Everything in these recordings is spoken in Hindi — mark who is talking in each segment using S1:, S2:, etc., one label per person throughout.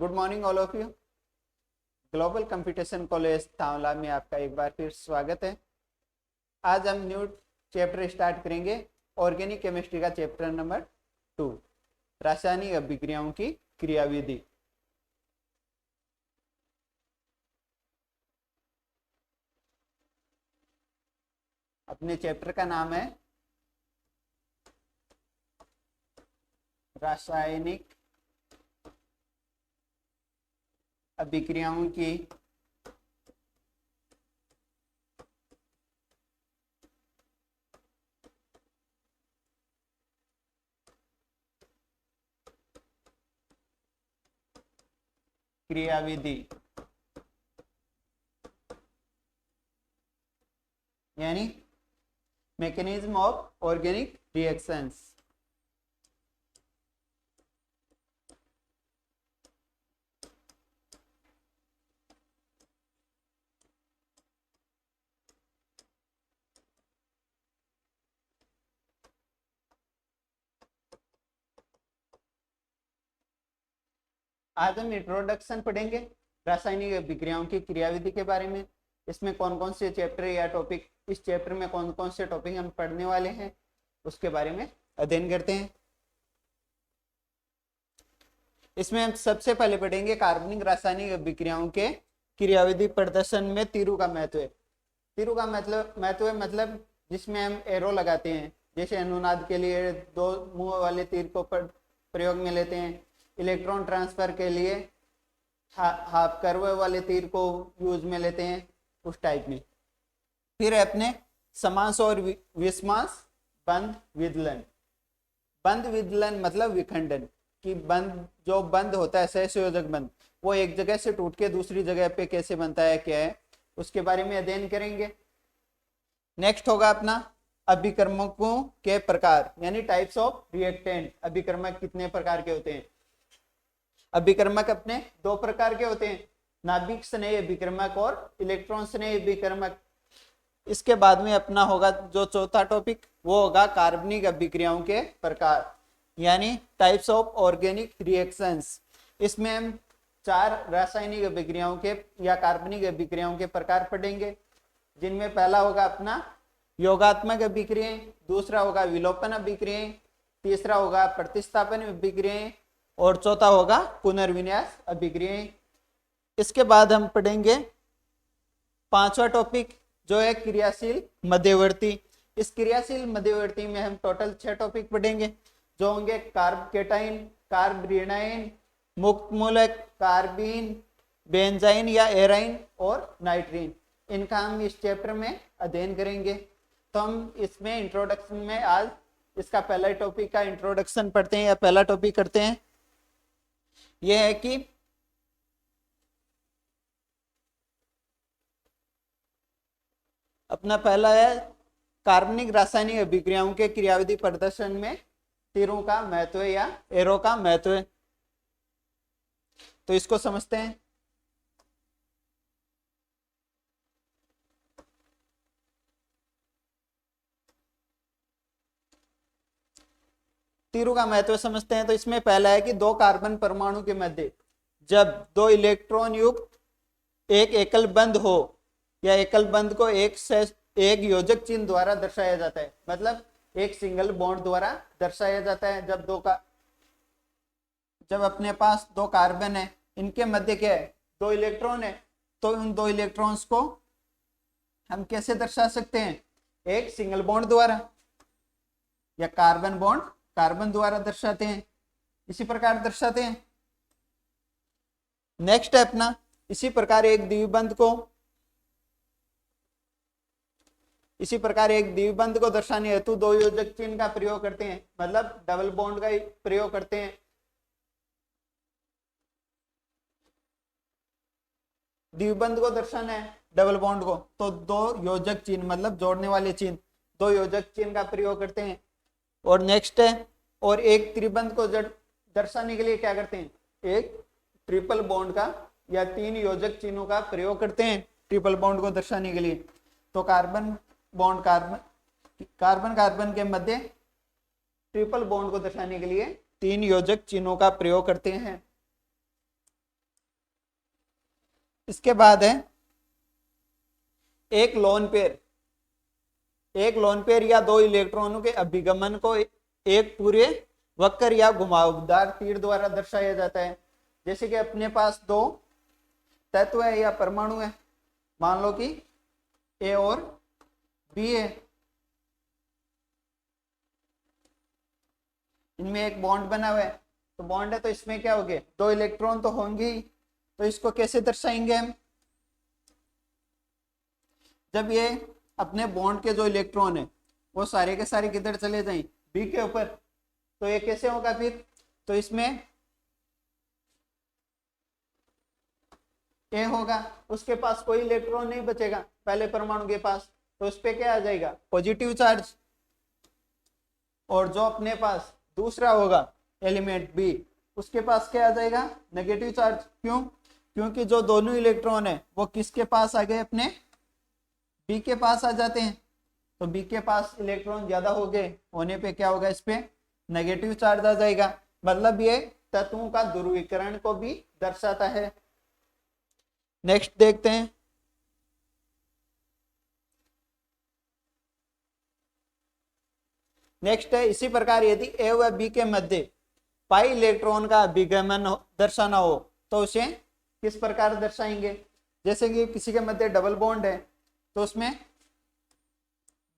S1: Good morning all of you. Global competition college Thawla में आपका एक बार फिर स्वागत है। आज हम न्यू चैप्टर स्टार्ट करेंगे। ऑर्गेनिक केमिस्ट्री का चैप्टर नंबर 2, रासायनिक अभिक्रियाओं की क्रियाविधि। अपने चैप्टर का नाम है रासायनिक अभिक्रियाओं की क्रियाविधि, यानी मैकेनिज्म ऑफ ऑर्गेनिक रिएक्शंस। आज हम इंट्रोडक्शन पढ़ेंगे रासायनिक अभिक्रियाओं की क्रियाविधि के बारे में। इसमें कौन कौन से चैप्टर या टॉपिक, इस चैप्टर में कौन कौन से टॉपिक हम पढ़ने वाले हैं उसके बारे में अध्ययन करते हैं। इसमें हम सबसे पहले पढ़ेंगे कार्बनिक रासायनिक अभिक्रियाओं के क्रियाविधि प्रदर्शन में तीरों का महत्व है। तीरों का मतलब जिसमें हम एरो लगाते हैं, जैसे अनुनाद के लिए दो मुंह वाले तीर को प्रयोग में लेते हैं, इलेक्ट्रॉन ट्रांसफर के लिए हाफ कर्व वाले तीर को यूज में लेते हैं, उस टाइप में। फिर अपने समास और विषमांस बंध विदलन। बंध विदलन मतलब विखंडन, कि बंध जो बंध होता है सहसंयोजक बंध, वो एक जगह से टूट के दूसरी जगह पे कैसे बनता है, क्या है, उसके बारे में अध्ययन करेंगे। नेक्स्ट होगा अपना अभिकर्मकों के प्रकार, यानी टाइप्स ऑफ रिएक्टेंट। अभिकर्मक कितने प्रकार के होते हैं? अभिकर्मक अपने दो प्रकार के होते हैं, नाभिक स्नेह अभिकर्मक और इलेक्ट्रॉन स्नेह अभिकर्मक। इसके बाद में अपना होगा जो चौथा टॉपिक, वो होगा कार्बनिक अभिक्रियाओं के प्रकार, यानी टाइप्स ऑफ ऑर्गेनिक रिएक्शंस। इसमें हम 4 रासायनिक अभिक्रियाओं के या कार्बनिक अभिक्रियाओं के प्रकार पढ़ेंगे, जिनमें पहला होगा अपना योगात्मक अभिक्रियाएं, दूसरा होगा विलोपन अभिक्रियाएं, तीसरा होगा प्रतिस्थापन अभिक्रियाएं और चौथा होगा पुनर्विन्यास अभिक्रियाएं। इसके बाद हम पढ़ेंगे 5वां टॉपिक, जो है क्रियाशील मध्यवर्ती। इस क्रियाशील मध्यवर्ती में हम टोटल 6 टॉपिक पढ़ेंगे, जो होंगे कार्ब केटाइन, कार्ब रेनाइन, मुक्त मूलक, कार्बीन, बेंजाइन या एराइन और नाइट्रीन। इनका हम इस चैप्टर में अध्ययन करेंगे। तो हम इसमें इंट्रोडक्शन में आज इसका पहला टॉपिक का इंट्रोडक्शन पढ़ते हैं या पहला टॉपिक करते हैं। यह है कि अपना पहला है कार्बनिक रासायनिक अभिक्रियाओं के क्रियाविधि प्रदर्शन में तीरों का महत्व या एरो का महत्व। तो इसको समझते हैं। तीरों का महत्व समझते हैं। तो इसमें पहला है कि दो कार्बन परमाणु के मध्य जब दो इलेक्ट्रॉन युक्त एक एकल बंध हो, या एकल बंध को एक योजक चिन्ह द्वारा दर्शाया जाता है, मतलब एक सिंगल बॉन्ड द्वारा दर्शाया जाता है। जब अपने पास दो कार्बन है, इनके मध्य क्या है, दो इलेक्ट्रॉन है, तो उन दो इलेक्ट्रॉन्स को हम कैसे दर्शा सकते हैं? एक सिंगल बॉन्ड द्वारा, या कार्बन बॉन्ड कार्बन द्वारा दर्शाते हैं, इसी प्रकार दर्शाते हैं। नेक्स्ट है अपना, इसी प्रकार एक द्विबंध को दर्शाने हेतु दो योजक चिन्ह का प्रयोग करते हैं, मतलब डबल बॉन्ड का प्रयोग करते हैं। द्विबंध को दर्शाना है डबल बॉन्ड को, तो दो योजक चिन्ह मतलब जोड़ने वाले चिन्ह, दो योजक चिन्ह का प्रयोग करते हैं। और नेक्स्ट है, और एक त्रिबंध को दर्शाने के लिए क्या करते हैं? एक ट्रिपल बॉन्ड का या 3 योजक चिन्हों का प्रयोग करते हैं ट्रिपल बॉन्ड को दर्शाने के लिए। तो कार्बन कार्बन के मध्य ट्रिपल बॉन्ड को दर्शाने के लिए 3 योजक चिन्हों का प्रयोग करते हैं। इसके बाद है एक लोन पेयर या दो इलेक्ट्रॉनों के अभिगमन को एक पूरे वक्र या घुमावदार तीर द्वारा दर्शाया जाता है। जैसे कि अपने पास दो तत्व है या परमाणु है, मान लो कि ए और बी है, इनमें एक बॉन्ड बना हुआ है, तो बॉन्ड है तो इसमें क्या होंगे, दो इलेक्ट्रॉन तो होंगे ही। तो इसको कैसे दर्शाएंगे हम, जब ये अपने बॉन्ड के जो इलेक्ट्रॉन है वो सारे के सारे किधर चले जाएं, बी के ऊपर, तो ये कैसे होगा फिर, तो इसमें ए होगा, उसके पास कोई इलेक्ट्रॉन नहीं बचेगा पहले परमाणु के पास, तो उस पे क्या आ जाएगा, पॉजिटिव चार्ज। और जो अपने पास दूसरा होगा एलिमेंट बी, उसके पास क्या आ जाएगा, नेगेटिव चार्ज। क्यों, क्योंकि जो दोनों इलेक्ट्रॉन है वो किसके पास आ गए, अपने बी के पास आ जाते हैं, तो बी के पास इलेक्ट्रॉन ज्यादा हो गए होने पे क्या होगा, इस पे नेगेटिव चार्ज आ जाएगा। मतलब ये तत्वों का ध्रुवीकरण को भी दर्शाता है। नेक्स्ट देखते हैं, नेक्स्ट है इसी प्रकार यदि ए व बी के मध्य पाई इलेक्ट्रॉन का अभिगमन दर्शाना हो तो उसे किस प्रकार दर्शाएंगे। जैसे कि किसी के मध्य डबल बॉन्ड है, तो उसमें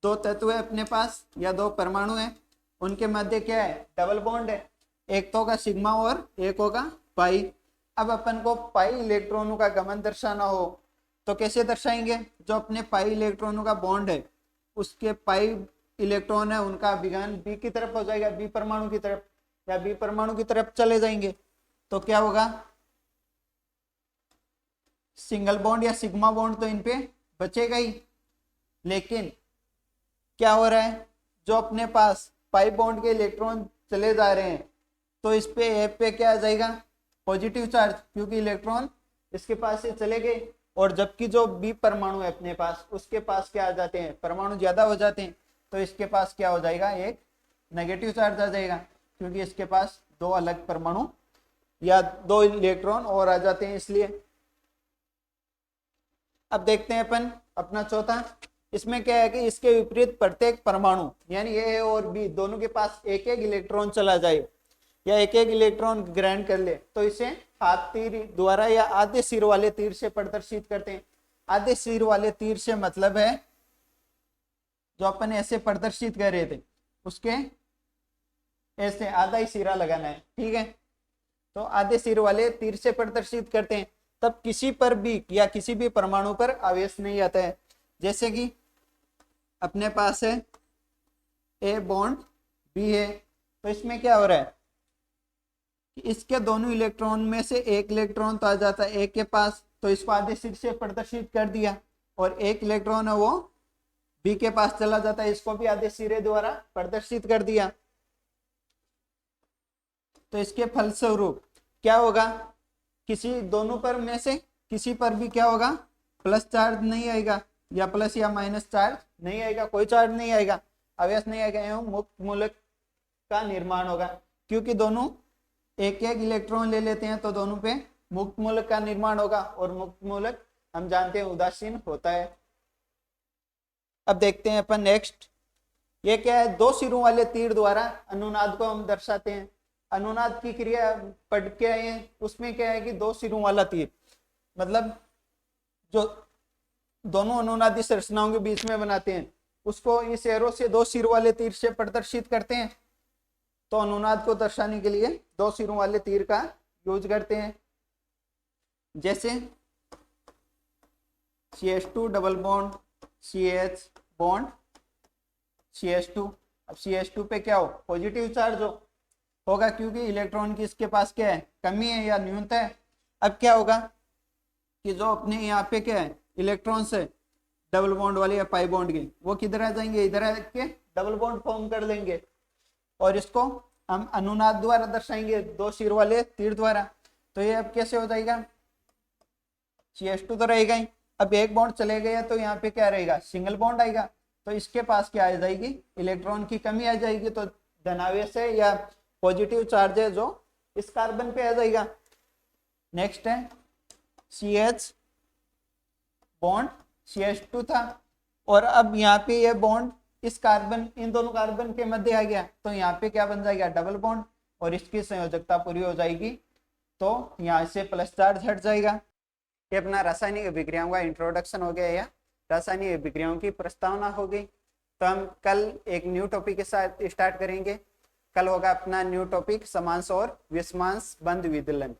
S1: दो तत्व है अपने पास या दो परमाणु है, उनके मध्य क्या है, डबल बॉन्ड है, एक तो होगा सिग्मा और एक होगा पाई। अब अपन को पाई इलेक्ट्रॉनों का गमन दर्शाना हो तो कैसे दर्शाएंगे, जो अपने पाई इलेक्ट्रॉनों का बॉन्ड है उसके पाई इलेक्ट्रॉन है उनका अभिगमन बी की तरफ हो जाएगा, बी परमाणु की तरफ, या बी परमाणु की तरफ चले जाएंगे, तो क्या होगा, सिंगल बॉन्ड या सिग्मा बॉन्ड तो इन पे बचेगा ही। लेकिन क्या हो रहा है, जो अपने पास पाई बॉन्ड के इलेक्ट्रॉन चले जा रहे हैं तो इस पे ए पे क्या आ जाएगा, पॉजिटिव चार्ज, क्योंकि इलेक्ट्रॉन इसके पास से चले गए। और जबकि जो बी परमाणु है अपने पास, उसके पास क्या आ जाते हैं, परमाणु ज्यादा हो जाते हैं, तो इसके पास क्या हो जाएगा, एक नेगेटिव चार्ज आ जाएगा, क्योंकि इसके पास दो अलग परमाणु या दो इलेक्ट्रॉन और आ जाते हैं इसलिए। अब देखते हैं अपन अपना चौथा, इसमें क्या है कि इसके विपरीत प्रत्येक परमाणु यानी ए और बी दोनों के पास एक एक इलेक्ट्रॉन चला जाए या एक एक इलेक्ट्रॉन ग्रहण कर ले, तो इसे हाथ तीर द्वारा या आधे सिर वाले तीर से प्रदर्शित करते हैं। आधे सिर वाले तीर से मतलब है जो अपन ऐसे प्रदर्शित कर रहे थे उसके ऐसे आधा ही सिरा लगाना है, ठीक है, तो आधे सिर वाले तीर से प्रदर्शित करते हैं, तब किसी पर भी या किसी भी परमाणु पर आवेश नहीं आता है। जैसे कि अपने पास है ए बॉन्ड बी है, तो इसमें क्या हो रहा है कि इसके दोनों इलेक्ट्रॉन में से एक इलेक्ट्रॉन तो आ जाता है एक के पास, तो इसको आधे सिर से प्रदर्शित कर दिया, और एक इलेक्ट्रॉन है वो बी के पास चला जाता है, इसको भी आधे सिरे द्वारा प्रदर्शित कर दिया। तो इसके फलस्वरूप क्या होगा, किसी दोनों पर में से किसी पर भी क्या होगा, प्लस चार्ज नहीं आएगा या प्लस या माइनस चार्ज नहीं आएगा, कोई चार्ज नहीं आएगा, आवेश नहीं आएगा, एवं मुक्त मूलक का निर्माण होगा। क्योंकि दोनों एक एक इलेक्ट्रॉन ले लेते हैं तो दोनों पे मुक्त मूलक का निर्माण होगा, और मुक्त मूलक हम जानते हैं उदासीन होता है। अब देखते हैं अपन नेक्स्ट, ये क्या है, दो सिरों वाले तीर द्वारा अनुनाद को हम दर्शाते हैं। अनुनाद की क्रिया पढ़ के आए हैं, उसमें क्या है कि दो सिरों वाला तीर मतलब जो दोनों अनुनादी संरचनाओं के बीच में बनाते हैं उसको इस एरो से दो सिर वाले तीर से प्रदर्शित करते हैं। तो अनुनाद को दर्शाने के लिए दो सिरों वाले तीर का यूज करते हैं। जैसे CH2 double bond CH bond CH2, अब CH2 पे क्या हो, पॉजिटिव चार्ज होगा, क्योंकि इलेक्ट्रॉन की इसके पास क्या है, कमी है या न्यूनता है। अब क्या होगा कि जो अपने यहाँ पे क्या है इलेक्ट्रॉन से डबल बॉन्ड वाले या पाई बॉन्ड के, वो किधर आ जाएंगे, इधर आके डबल बॉन्ड फॉर्म कर लेंगे, और इसको हम अनुनाद द्वारा दर्शाएंगे दो सिर वाले तीर द्वारा। तो ये अब कैसे हो जाएगा, CH2 तो रहेगा ही, अब एक बॉन्ड चले गया तो यहाँ पे क्या रहेगा, सिंगल बॉन्ड आएगा, तो इसके पास क्या आ जाएगी, इलेक्ट्रॉन की कमी आ जाएगी, तो धनावेश है या पॉजिटिव चार्ज है जो इस कार्बन पे आ जाएगा। नेक्स्ट है CH बॉन्ड CH2 था, और अब यहाँ पे ये बॉन्ड इस कार्बन, इन दोनों कार्बन के मध्य आ गया, तो यहाँ पे क्या बन जाएगा, डबल बॉन्ड, और इसकी संयोजकता पूरी हो जाएगी, तो यहाँ से प्लस चार्ज हट जाएगा। ये अपना रासायनिक अभिक्रियाओं का इंट्रोडक्शन हो गया, या रासायनिक अभिक्रियाओं की प्रस्तावना हो गई। तो हम कल एक न्यू टॉपिक के साथ स्टार्ट करेंगे। कल होगा अपना न्यू टॉपिक समांश और विषमांश बंध विदलन।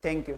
S1: Thank you.